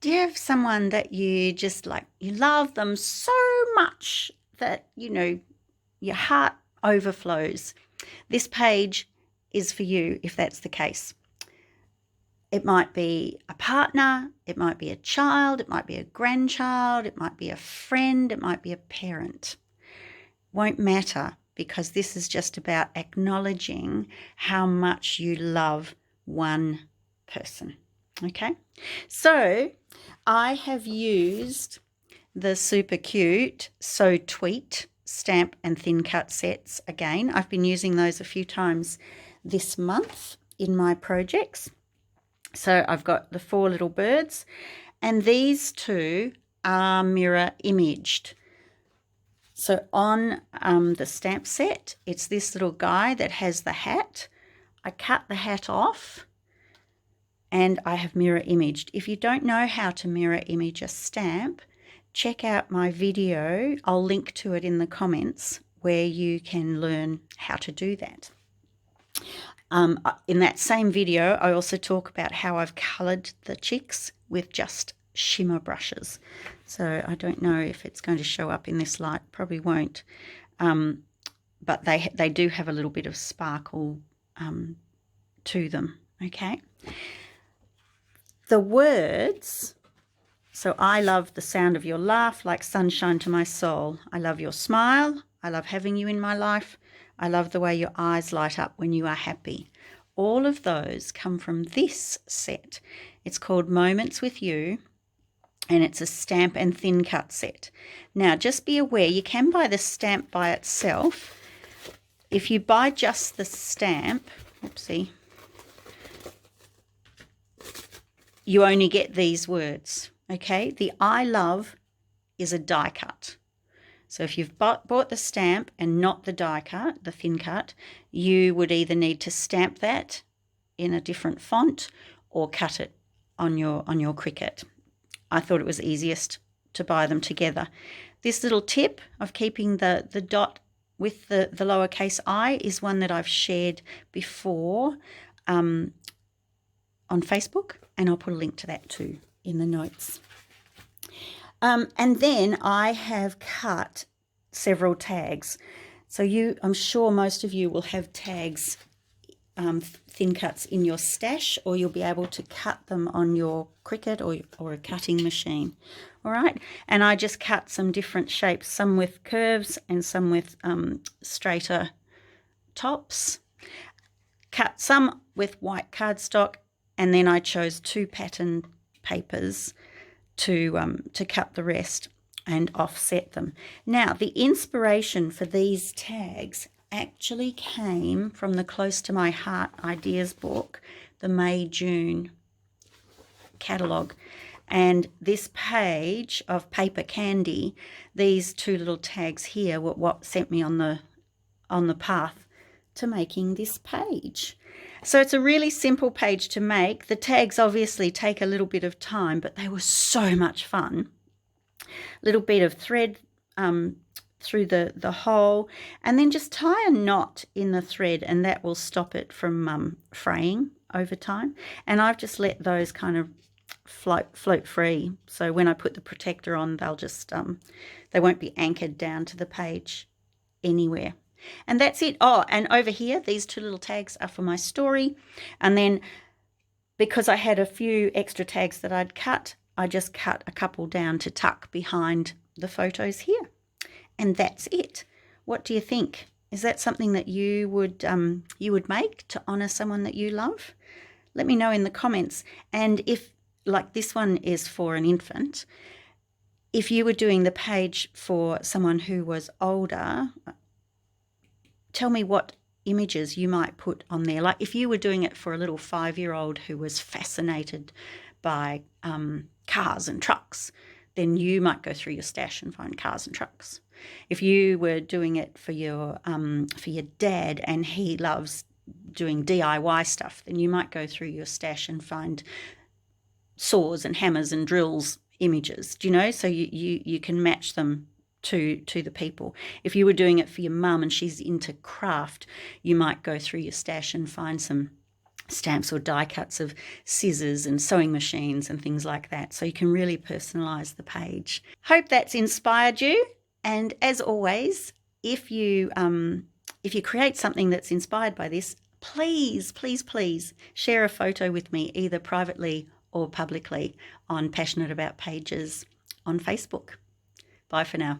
Do you have someone that you just like, you love them so much that, your heart overflows? This page is for you if that's the case. It might be a partner, it might be a child, it might be a grandchild, it might be a friend, it might be a parent. Won't matter, because this is just about acknowledging how much you love one person. Okay, so I have used the super cute Tweet stamp and thin cut sets again. I've been using those a few times this month in my projects. So I've got the 4 little birds, and these 2 are mirror imaged. So on the stamp set, it's this little guy that has the hat. I cut the hat off and I have mirror imaged. If you don't know how to mirror image a stamp, check out my video. I'll link to it in the comments where you can learn how to do that. In that same video, I also talk about how I've coloured the chicks with just shimmer brushes. So I don't know if it's going to show up in this light, probably won't. But they do have a little bit of sparkle to them, okay? The words, so I love the sound of your laugh like sunshine to my soul. I love your smile. I love having you in my life. I love the way your eyes light up when you are happy. All of those come from this set. It's called Moments with You, and it's a stamp and thin cut set. Now, just be aware, you can buy the stamp by itself. If you buy just the stamp, oopsie, you only get these words, okay? The I love is a die cut. So if you've bought the stamp and not the die cut, the thin cut, you would either need to stamp that in a different font or cut it on your Cricut. I thought it was easiest to buy them together. This little tip of keeping the dot with the lowercase I is one that I've shared before on Facebook, and I'll put a link to that too in the notes. And then I have cut several tags. So I'm sure most of you will have tags, thin cuts in your stash, or you'll be able to cut them on your Cricut or a cutting machine. All right. And I just cut some different shapes, some with curves and some with straighter tops. Cut some with white cardstock, and then I chose 2 pattern papers to cut the rest and offset them. Now, the inspiration for these tags actually came from the Close to My Heart Ideas book, the May-June catalogue. And this page of paper candy, these 2 little tags here were what sent me on the path to making this page. So it's a really simple page to make. The tags obviously take a little bit of time, but they were so much fun. Little bit of thread through the hole, and then just tie a knot in the thread, and that will stop it from fraying over time. And I've just let those kind of float free. So when I put the protector on, they'll just they won't be anchored down to the page anywhere. And that's it. Oh, and over here, these 2 little tags are for my story. And then because I had a few extra tags that I'd cut, I just cut a couple down to tuck behind the photos here. And that's it. What do you think? Is that something that you would make to honour someone that you love? Let me know in the comments. And if, like this one is for an infant, if you were doing the page for someone who was older, tell me what images you might put on there. Like if you were doing it for a little 5-year-old who was fascinated by cars and trucks, then you might go through your stash and find cars and trucks. If you were doing it for your dad and he loves doing DIY stuff, then you might go through your stash and find saws and hammers and drills images. Do you know? So you can match them to the people. If you were doing it for your mum and she's into craft, you might go through your stash and find some stamps or die cuts of scissors and sewing machines and things like that. So you can really personalise the page. Hope that's inspired you. And as always, if you create something that's inspired by this, please, please, please share a photo with me, either privately or publicly, on Passionate About Pages on Facebook. Bye for now.